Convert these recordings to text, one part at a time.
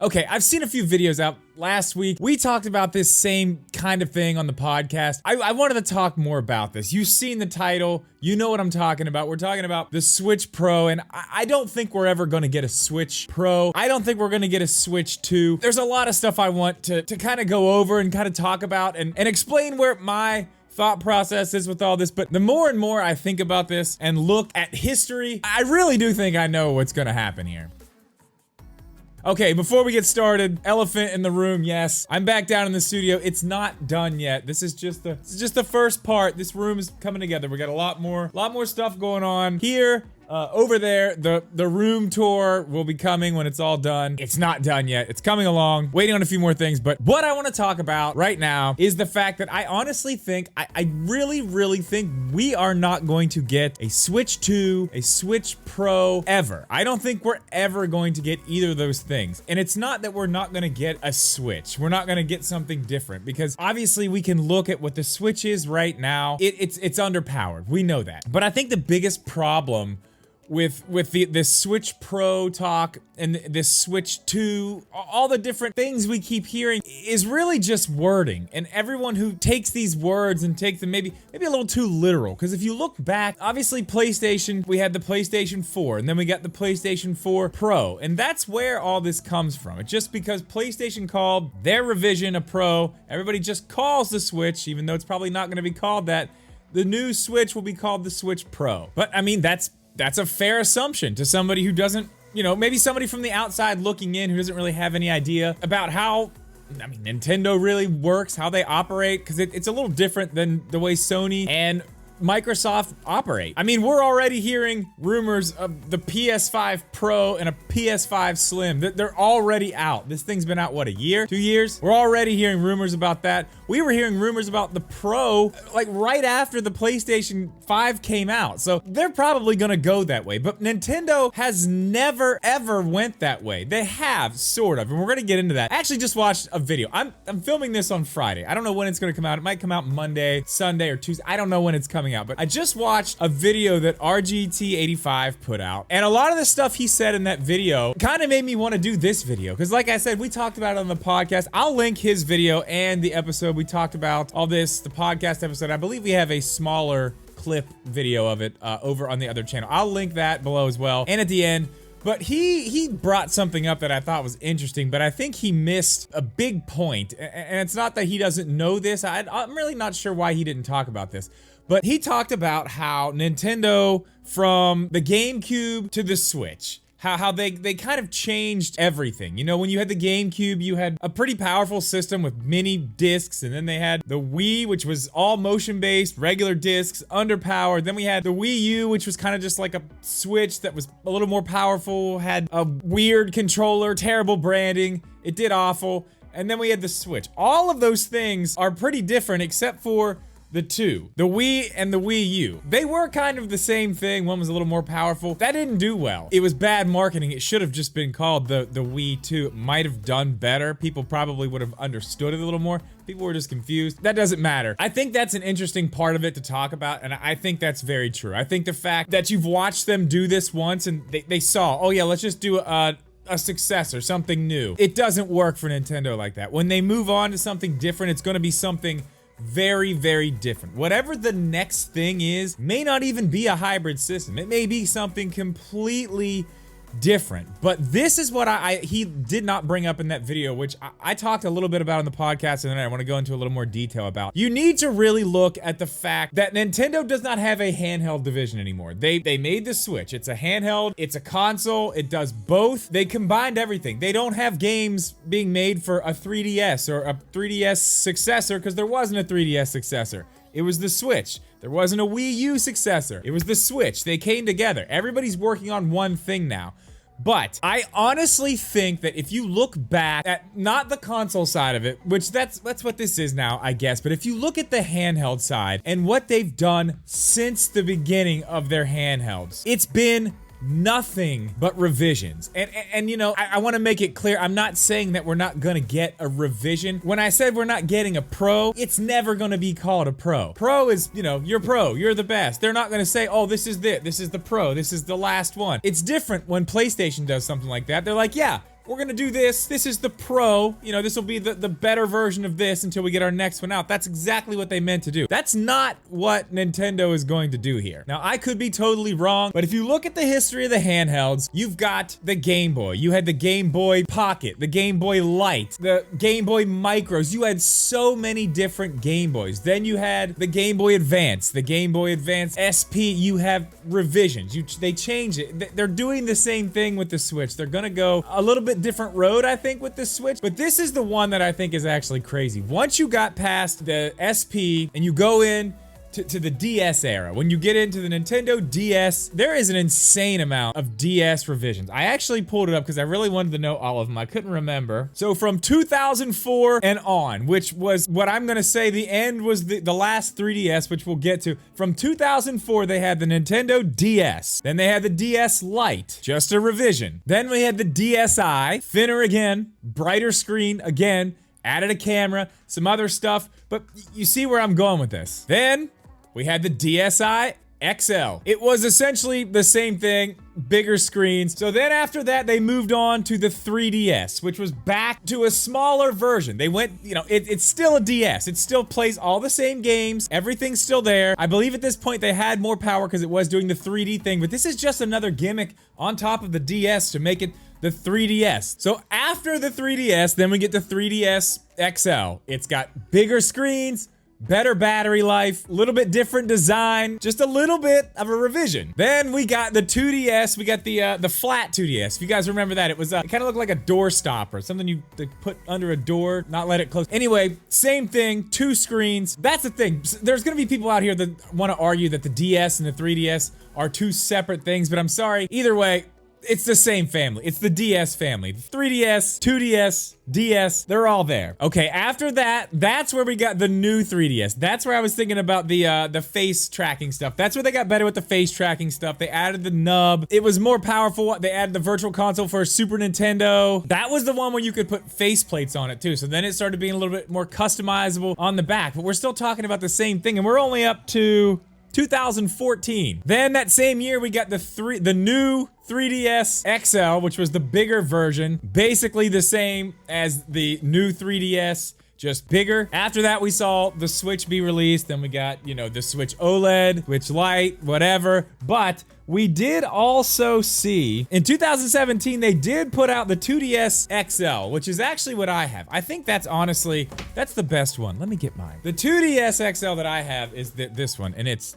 Okay, I've seen a few videos out. Last week, we talked about this same kind of thing on the podcast. I wanted to talk more about this. You've seen the title, you know what I'm talking about. We're talking about the Switch Pro, and I don't think we're ever gonna get a Switch Pro. I don't think we're gonna get a Switch 2. There's a lot of stuff I want to kind of go over and kind of talk about and explain where my thought process is with all this, but the more and more I think about this and look at history, I really do think I know what's gonna happen here. Okay, before we get started, elephant in the room, yes. I'm back down in the studio. It's not done yet. This is just the first part. This room is coming together. We got a lot more stuff going on here. Over there, the room tour will be coming when it's all done. It's not done yet. It's coming along, waiting on a few more things. But what I want to talk about right now is the fact that I honestly think, I really think we are not going to get a Switch 2, a Switch Pro ever. I don't think we're ever going to get either of those things. And it's not that we're not going to get a Switch. We're not going to get something different because obviously we can look at what the Switch is right now. It's underpowered. We know that. But I think the biggest problem with this Switch Pro talk and this Switch 2, all the different things we keep hearing is really just wording. And everyone who takes these words and takes them maybe a little too literal. Because if you look back, obviously PlayStation, we had the PlayStation 4, and then we got the PlayStation 4 Pro. And that's where all this comes from. It's just because PlayStation called their revision a Pro, everybody just calls the Switch, even though it's probably not gonna be called that. The new Switch will be called the Switch Pro. But I mean, that's a fair assumption to somebody who doesn't, maybe somebody from the outside looking in who doesn't really have any idea about how, Nintendo really works, how they operate, because it's a little different than the way Sony and Microsoft operate. I mean, we're already hearing rumors of the PS5 Pro and a PS5 Slim. They're already out. This thing's been out, what, a year? 2 years? We're already hearing rumors about that. We were hearing rumors about the Pro, like right after the PlayStation 5 came out. So they're probably gonna go that way. But Nintendo has never, ever went that way. They have, sort of, and we're gonna get into that. I actually just watched a video. I'm filming this on Friday. I don't know when it's gonna come out. It might come out Monday, Sunday, or Tuesday. I don't know when it's coming out, but I just watched a video that RGT85 put out, and a lot of the stuff he said in that video kind of made me want to do this video, because like I said, we talked about it on the podcast. I'll link his video and the episode we talked about all this, the podcast episode. I believe we have a smaller clip video of it over on the other channel. I'll link that below as well, and at the end. But he brought something up that I thought was interesting, but I think he missed a big point, and it's not that he doesn't know this. I'm really not sure why he didn't talk about this. But he talked about how Nintendo, from the GameCube to the Switch, how they kind of changed everything. You know, when you had the GameCube, you had a pretty powerful system with mini discs, and then they had the Wii, which was all motion-based, regular discs, underpowered. Then we had the Wii U, which was kind of just like a Switch that was a little more powerful, had a weird controller, terrible branding, it did awful. And then we had the Switch. All of those things are pretty different except for the two, the Wii and the Wii U. They were kind of the same thing. One was a little more powerful. That didn't do well. It was bad marketing. It should have just been called the Wii 2. It might have done better. People probably would have understood it a little more. People were just confused. That doesn't matter. I think that's an interesting part of it to talk about, and I think that's very true. I think the fact that you've watched them do this once and they saw, oh yeah, let's just do a successor, something new. It doesn't work for Nintendo like that. When they move on to something different, it's gonna be something very, very different. Whatever the next thing is may not even be a hybrid system. It may be something completely different. But this is what he did not bring up in that video, which I talked a little bit about on the podcast, and then I want to go into a little more detail about. You need to really look at the fact that Nintendo does not have a handheld division anymore. They made the Switch. It's a handheld, it's a console, it does both. They combined everything. They don't have games being made for a 3DS or a 3DS successor, because there wasn't a 3DS successor. It was the Switch. There wasn't a Wii U successor. It was the Switch. They came together. Everybody's working on one thing now. But I honestly think that if you look back at not the console side of it, which that's what this is now, I guess, but if you look at the handheld side and what they've done since the beginning of their handhelds, it's been nothing but revisions. And you know, I want to make it clear, I'm not saying that we're not gonna get a revision. When I said we're not getting a Pro, it's never gonna be called a Pro. Pro is, you know, you're Pro, you're the best. They're not gonna say, oh, this is the Pro, this is the last one. It's different when PlayStation does something like that. They're like, yeah, we're gonna do this. This is the Pro. You know, this will be the better version of this until we get our next one out. That's exactly what they meant to do. That's not what Nintendo is going to do here. Now, I could be totally wrong, but if you look at the history of the handhelds, you've got the Game Boy. You had the Game Boy Pocket, the Game Boy Light, the Game Boy Micros. You had so many different Game Boys. Then you had the Game Boy Advance, the Game Boy Advance SP. You have revisions. They change it. They're doing the same thing with the Switch. They're gonna go a little bit different road, I think, with the Switch, but this is the one that I think is actually crazy. Once you got past the SP and you go in to the DS era, when you get into the Nintendo DS, there is an insane amount of DS revisions. I actually pulled it up because I really wanted to know all of them. I couldn't remember. So from 2004 and on, which was what I'm gonna say the end was the last 3DS, which we'll get to. From 2004, they had the Nintendo DS. Then they had the DS Lite, just a revision. Then we had the DSi, thinner again, brighter screen again, added a camera, some other stuff, but you see where I'm going with this. Then we had the DSi XL. It was essentially the same thing, bigger screens. So then after that, they moved on to the 3DS, which was back to a smaller version. They went, you know, it's still a DS. It still plays all the same games. Everything's still there. I believe at this point they had more power because it was doing the 3D thing, but this is just another gimmick on top of the DS to make it the 3DS. So after the 3DS, then we get the 3DS XL. It's got bigger screens, better battery life, a little bit different design, just a little bit of a revision. Then we got the 2DS, we got the flat 2DS. If you guys remember that, it was it kind of looked like a door stopper, something you put under a door, not let it close. Anyway, same thing, 2 screens. That's the thing. There's gonna be people out here that want to argue that the DS and the 3DS are 2 separate things, but I'm sorry. Either way, it's the same family. It's the DS family. 3DS, 2DS, DS, they're all there. Okay, after that, that's where we got the new 3DS. That's where I was thinking about the face tracking stuff. That's where they got better with the face tracking stuff. They added the nub. It was more powerful. They added the virtual console for Super Nintendo. That was the one where you could put face plates on it too. So then it started being a little bit more customizable on the back. But we're still talking about the same thing, and we're only up to 2014. Then that same year, we got the new 3DS XL, which was the bigger version, basically the same as the new 3DS, just bigger. After that, we saw the Switch be released. Then we got, you know, the Switch OLED, Switch Lite, whatever. But we did also see, in 2017, they did put out the 2DS XL, which is actually what I have. I think that's honestly, that's the best one. Let me get mine. The 2DS XL that I have is this one, and it's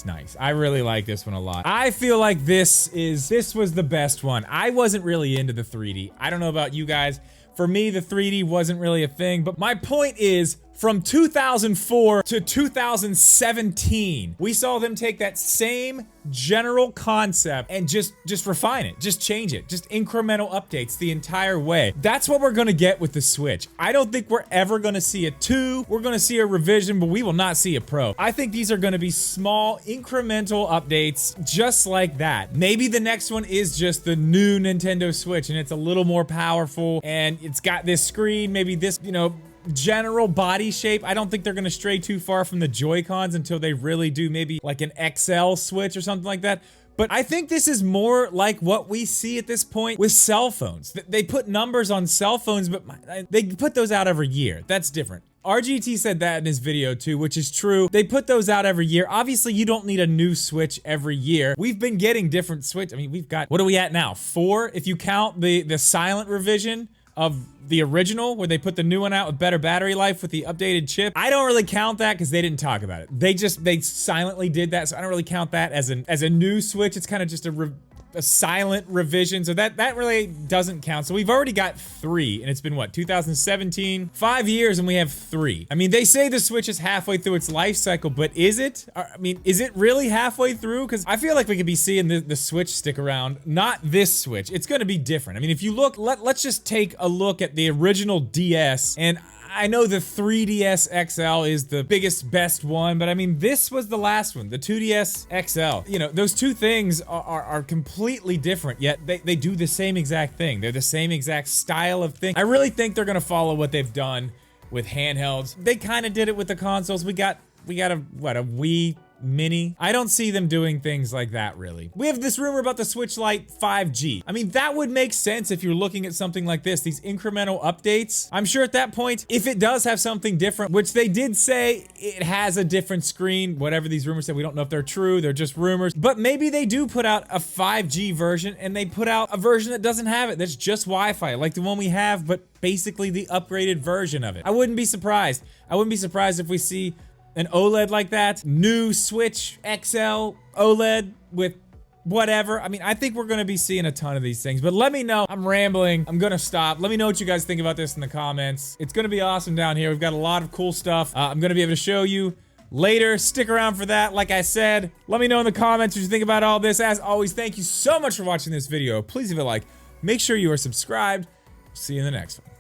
nice. I really like this one a lot. I feel like this was the best one. I wasn't really into the 3D. I don't know about you guys. For me, the 3D wasn't really a thing, but my point is, from 2004 to 2017, we saw them take that same general concept and just refine it, just change it, just incremental updates the entire way. That's what we're gonna get with the Switch. I don't think we're ever gonna see a 2. We're gonna see a revision, but we will not see a Pro. I think these are gonna be small, incremental updates, just like that. Maybe the next one is just the new Nintendo Switch, and it's a little more powerful, and it's got this screen, maybe this, you know, general body shape. I don't think they're gonna stray too far from the Joy-Cons until they really do maybe like an XL Switch or something like that. But I think this is more like what we see at this point with cell phones. They put numbers on cell phones, but they put those out every year. That's different. RGT said that in his video too, which is true. They put those out every year. Obviously, you don't need a new Switch every year. We've been getting different Switch. I mean, we've got, what are we at now? 4? If you count the silent revision of the original, where they put the new one out with better battery life with the updated chip. I don't really count that because they didn't talk about it. They silently did that, so I don't really count that as a new Switch. It's kind of just a silent revision, so that really doesn't count. So we've already got 3, and it's been what, 2017? 5 years, and we have 3. I mean, they say the Switch is halfway through its life cycle, but is it? I mean, is it really halfway through? Because I feel like we could be seeing the Switch stick around. Not this Switch. It's gonna be different. I mean, if you look, let's just take a look at the original DS, and I know the 3DS XL is the biggest, best one, but I mean, this was the last one, the 2DS XL. You know, those two things are completely different, yet they do the same exact thing. They're the same exact style of thing. I really think they're gonna follow what they've done with handhelds. They kind of did it with the consoles. We got a Wii Mini. I don't see them doing things like that, really. We have this rumor about the Switch Lite 5G. I mean, that would make sense if you're looking at something like this, these incremental updates. I'm sure at that point, if it does have something different, which they did say it has a different screen, whatever these rumors said, we don't know if they're true, they're just rumors, but maybe they do put out a 5G version and they put out a version that doesn't have it, that's just Wi-Fi, like the one we have, but basically the upgraded version of it. I wouldn't be surprised. I wouldn't be surprised if we see an OLED like that, new Switch XL OLED with whatever. I mean, I think we're gonna be seeing a ton of these things, but let me know. I'm rambling. I'm gonna stop. Let me know what you guys think about this in the comments. It's gonna be awesome down here. We've got a lot of cool stuff. I'm gonna be able to show you later. Stick around for that. Like I said, let me know in the comments what you think about all this. As always, thank you so much for watching this video. Please leave a like. Make sure you are subscribed. See you in the next one.